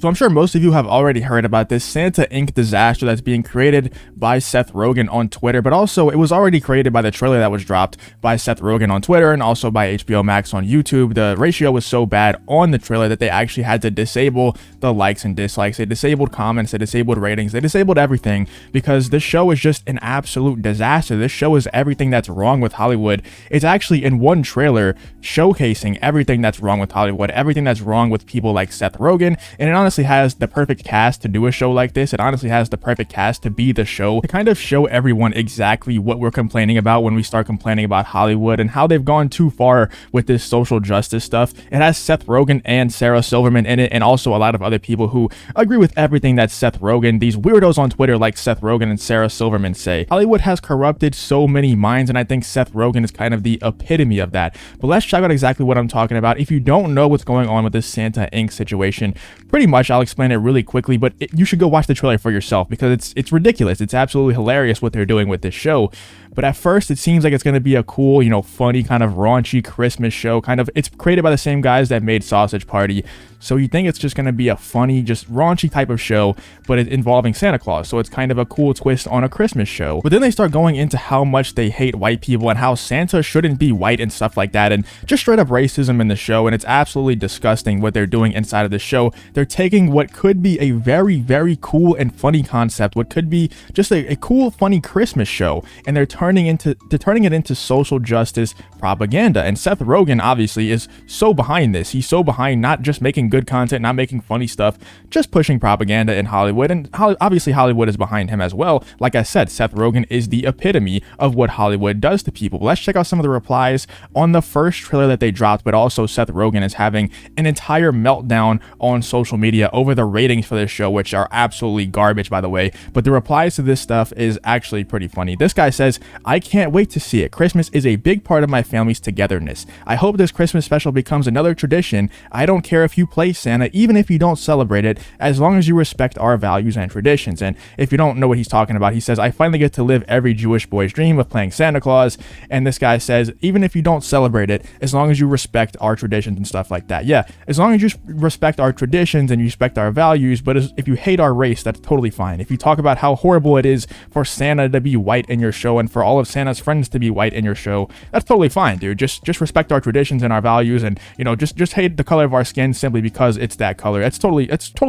So I'm sure most of you have already heard about this Santa Inc. disaster that's being created by Seth Rogen on Twitter, but also it was already created by the trailer that was dropped by Seth Rogen on Twitter and also by HBO Max on YouTube. The ratio was so bad on the trailer that they actually had to disable the likes and dislikes. They disabled comments, they disabled ratings, they disabled everything because this show is just an absolute disaster. This show is everything that's wrong with Hollywood. It's actually in one trailer showcasing everything that's wrong with Hollywood, everything that's wrong with people like Seth Rogen, and it honestly has the perfect cast to do a show like this. It honestly has the perfect cast to be the show, to kind of show everyone exactly what we're complaining about when we start complaining about Hollywood and how they've gone too far with this social justice stuff. It has Seth Rogen and Sarah Silverman in it, and also a lot of other people who agree with everything that Seth Rogen, these weirdos on Twitter like Seth Rogen and Sarah Silverman, say. Hollywood has corrupted so many minds, and I think Seth Rogen is kind of the epitome of that. But let's check out exactly what I'm talking about. If you don't know what's going on with this Santa Inc. situation, pretty much I'll explain it really quickly, but you should go watch the trailer for yourself because it's ridiculous. It's absolutely hilarious what they're doing with this show. But at first, it seems like it's going to be a cool, funny, kind of raunchy Christmas show. It's created by the same guys that made Sausage Party. So you think it's just going to be a funny, just raunchy type of show, but it's involving Santa Claus. So it's kind of a cool twist on a Christmas show. But then they start going into how much they hate white people and how Santa shouldn't be white and stuff like that. And just straight up racism in the show. And it's absolutely disgusting what they're doing inside of the show. They're taking what could be a very, very cool and funny concept, what could be just a cool, funny Christmas show, and they're turning it into social justice propaganda. And Seth Rogen obviously is so behind this. He's so behind not just making good content, not making funny stuff, just pushing propaganda in Hollywood. And obviously Hollywood is behind him as well. Like I said, Seth Rogen is the epitome of what Hollywood does to people. Let's check out some of the replies on the first trailer that they dropped, but also Seth Rogen is having an entire meltdown on social media over the ratings for this show, which are absolutely garbage, by the way. But the replies to this stuff is actually pretty funny. This guy says, "I can't wait to see it. Christmas is a big part of my family's togetherness. I hope this Christmas special becomes another tradition. I don't care if you play Santa, even if you don't celebrate it, as long as you respect our values and traditions." And if you don't know what he's talking about, he says, "I finally get to live every Jewish boy's dream of playing Santa Claus." And this guy says, "Even if you don't celebrate it, as long as you respect our traditions and stuff like that." Yeah, as long as you respect our traditions and you respect our values, but if you hate our race, that's totally fine. If you talk about how horrible it is for Santa to be white in your show and for all of Santa's friends to be white in your show, that's totally fine, dude. Just respect our traditions and our values, and just hate the color of our skin simply because it's that color. It's totally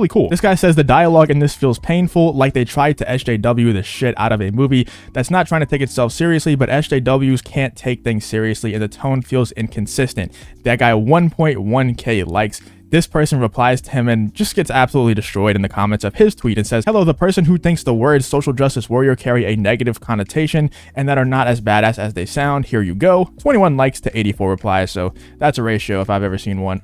cool. This guy says the dialogue in this feels painful, like they tried to SJW the shit out of a movie that's not trying to take itself seriously, but SJWs can't take things seriously and the tone feels inconsistent. That guy 1.1k likes. This person replies to him and just gets absolutely destroyed in the comments of his tweet and says, "Hello, the person who thinks the words social justice warrior carry a negative connotation and that are not as badass as they sound. Here you go." 21 likes to 84 replies, so that's a ratio if I've ever seen one.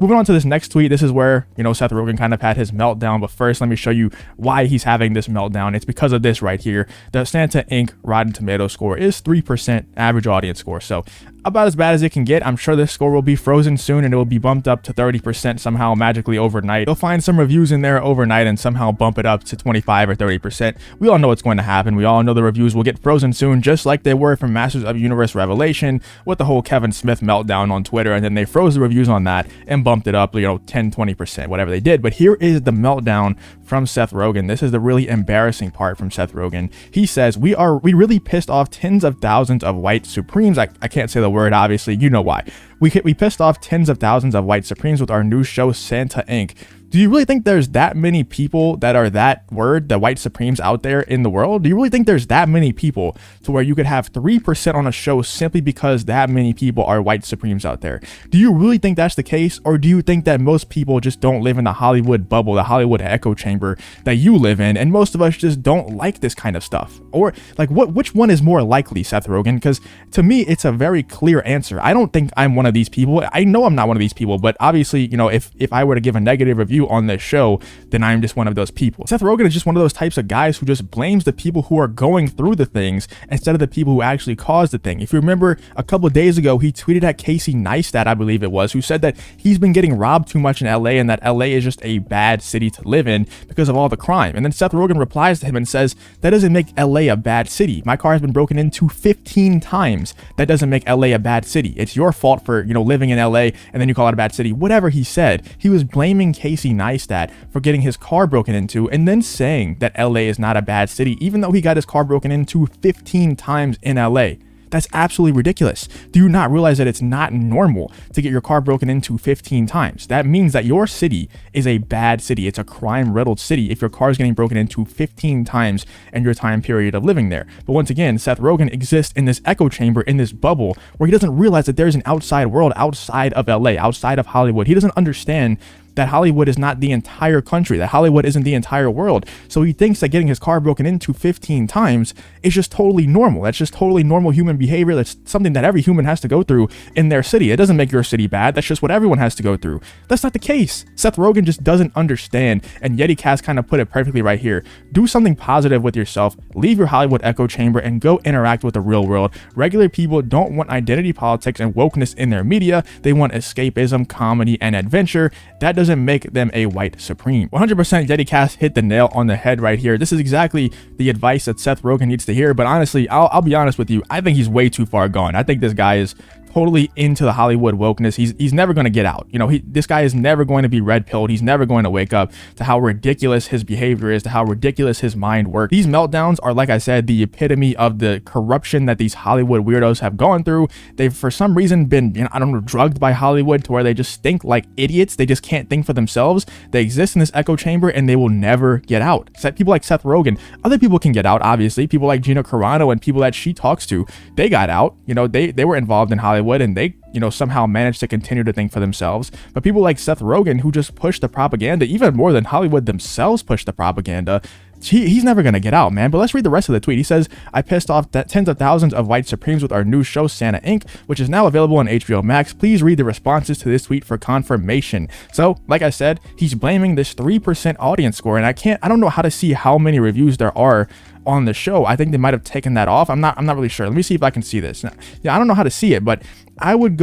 Moving on to this next tweet, this is where, Seth Rogen kind of had his meltdown, but first let me show you why he's having this meltdown. It's because of this right here. The Santa Inc. Rotten Tomato score is 3% average audience score, so about as bad as it can get. I'm sure this score will be frozen soon and it will be bumped up to 30% somehow magically overnight. They'll find some reviews in there overnight and somehow bump it up to 25 or 30%. We all know what's going to happen. We all know the reviews will get frozen soon, just like they were from Masters of Universe Revelation with the whole Kevin Smith meltdown on Twitter, and then they froze the reviews on that and bumped it up, 10, 20%, whatever they did. But here is the meltdown from Seth Rogen. This is the really embarrassing part from Seth Rogen. He says, we really pissed off tens of thousands of white Supremes. I can't say the word, obviously, you know why. We pissed off tens of thousands of white Supremes with our new show Santa Inc. Do you really think there's that many people that are that word, the white Supremes, out there in the world? Do you really think there's that many people to where you could have 3% on a show simply because that many people are white Supremes out there? Do you really think that's the case? Or do you think that most people just don't live in the Hollywood bubble, the Hollywood echo chamber that you live in, and most of us just don't like this kind of stuff? Or like which one is more likely, Seth Rogen? Because to me, it's a very clear answer. I don't think I'm one of these people. I know I'm not one of these people, but obviously, if I were to give a negative review on this show, then I'm just one of those people. Seth Rogen is just one of those types of guys who just blames the people who are going through the things instead of the people who actually caused the thing. If you remember, a couple of days ago, he tweeted at Casey Neistat, I believe it was, who said that he's been getting robbed too much in LA and that LA is just a bad city to live in because of all the crime. And then Seth Rogen replies to him and says, that doesn't make LA a bad city. My car has been broken into 15 times. That doesn't make LA a bad city. It's your fault for, living in LA and then you call it a bad city. Whatever he said, he was blaming Casey Casey Neistat for getting his car broken into and then saying that LA is not a bad city, even though he got his car broken into 15 times in LA. That's absolutely ridiculous. Do you not realize that it's not normal to get your car broken into 15 times? That means that your city is a bad city. It's a crime-riddled city if your car is getting broken into 15 times in your time period of living there. But once again, Seth Rogen exists in this echo chamber, in this bubble, where he doesn't realize that there's an outside world outside of LA, outside of Hollywood. He doesn't understand that Hollywood is not the entire country, that Hollywood isn't the entire world. So he thinks that getting his car broken into 15 times is just totally normal. That's just totally normal human behavior. That's something that every human has to go through in their city. It doesn't make your city bad. That's just what everyone has to go through. That's not the case. Seth Rogen just doesn't understand, and YetiCast kind of put it perfectly right here. Do something positive with yourself, leave your Hollywood echo chamber, and go interact with the real world. Regular people don't want identity politics and wokeness in their media. They want escapism, comedy, and adventure. That doesn't make them a white supreme. 100% YetiCast hit the nail on the head right here. This is exactly the advice that Seth Rogen needs to hear, but honestly, I'll be honest with you, I think he's way too far gone. I think this guy is totally into the Hollywood wokeness. He's never going to get out. You know, this guy is never going to be red pilled. He's never going to wake up to how ridiculous his behavior is, to how ridiculous his mind works. These meltdowns are, like I said, the epitome of the corruption that these Hollywood weirdos have gone through. They've for some reason been, you know, I don't know, drugged by Hollywood to where they just think like idiots. They just can't think for themselves. They exist in this echo chamber and they will never get out. People like Seth Rogen, other people can get out, obviously. People like Gina Carano and people that she talks to, they got out. You know, they were involved in Hollywood and they, you know, somehow managed to continue to think for themselves. But people like Seth Rogen, who just push the propaganda, even more than Hollywood themselves push the propaganda, he's never going to get out, man. But let's read the rest of the tweet. He says, I pissed off tens of thousands of white supremes with our new show, Santa Inc., which is now available on HBO Max. Please read the responses to this tweet for confirmation. So, like I said, he's blaming this 3% audience score, and I don't know how to see how many reviews there are on the show. I think they might have taken that off. I'm not really sure. Let me see if I can see this. Yeah, I don't know how to see it, but I would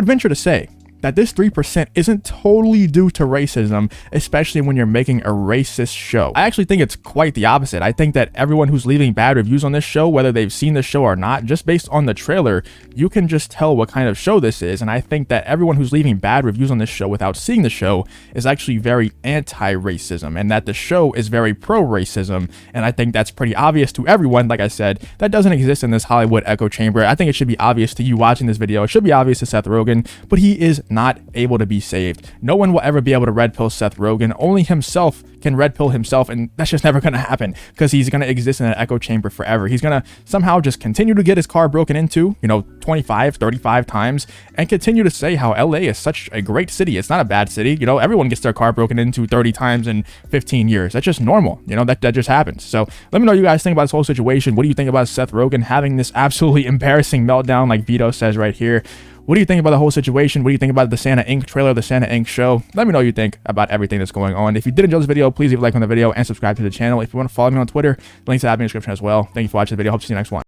venture to say that this 3% isn't totally due to racism, especially when you're making a racist show. I actually think it's quite the opposite. I think that everyone who's leaving bad reviews on this show, whether they've seen the show or not, just based on the trailer, you can just tell what kind of show this is. And I think that everyone who's leaving bad reviews on this show without seeing the show is actually very anti-racism, and that the show is very pro-racism. And I think that's pretty obvious to everyone. Like I said, that doesn't exist in this Hollywood echo chamber. I think it should be obvious to you watching this video. It should be obvious to Seth Rogen, but he is not able to be saved. No one will ever be able to red pill Seth Rogen. Only himself can red pill himself, and that's just never going to happen because he's going to exist in an echo chamber forever. He's going to somehow just continue to get his car broken into, you know, 25, 35 times and continue to say how LA is such a great city. It's not a bad city. You know, everyone gets their car broken into 30 times in 15 years. That's just normal. You know, that just happens. So let me know what you guys think about this whole situation. What do you think about Seth Rogen having this absolutely embarrassing meltdown like Vito says right here? What do you think about the whole situation? What do you think about the Santa Inc. trailer, the Santa Inc. show? Let me know what you think about everything that's going on. If you did enjoy this video, please leave a like on the video and subscribe to the channel. If you want to follow me on Twitter, the links are in the description as well. Thank you for watching the video. Hope to see you next one.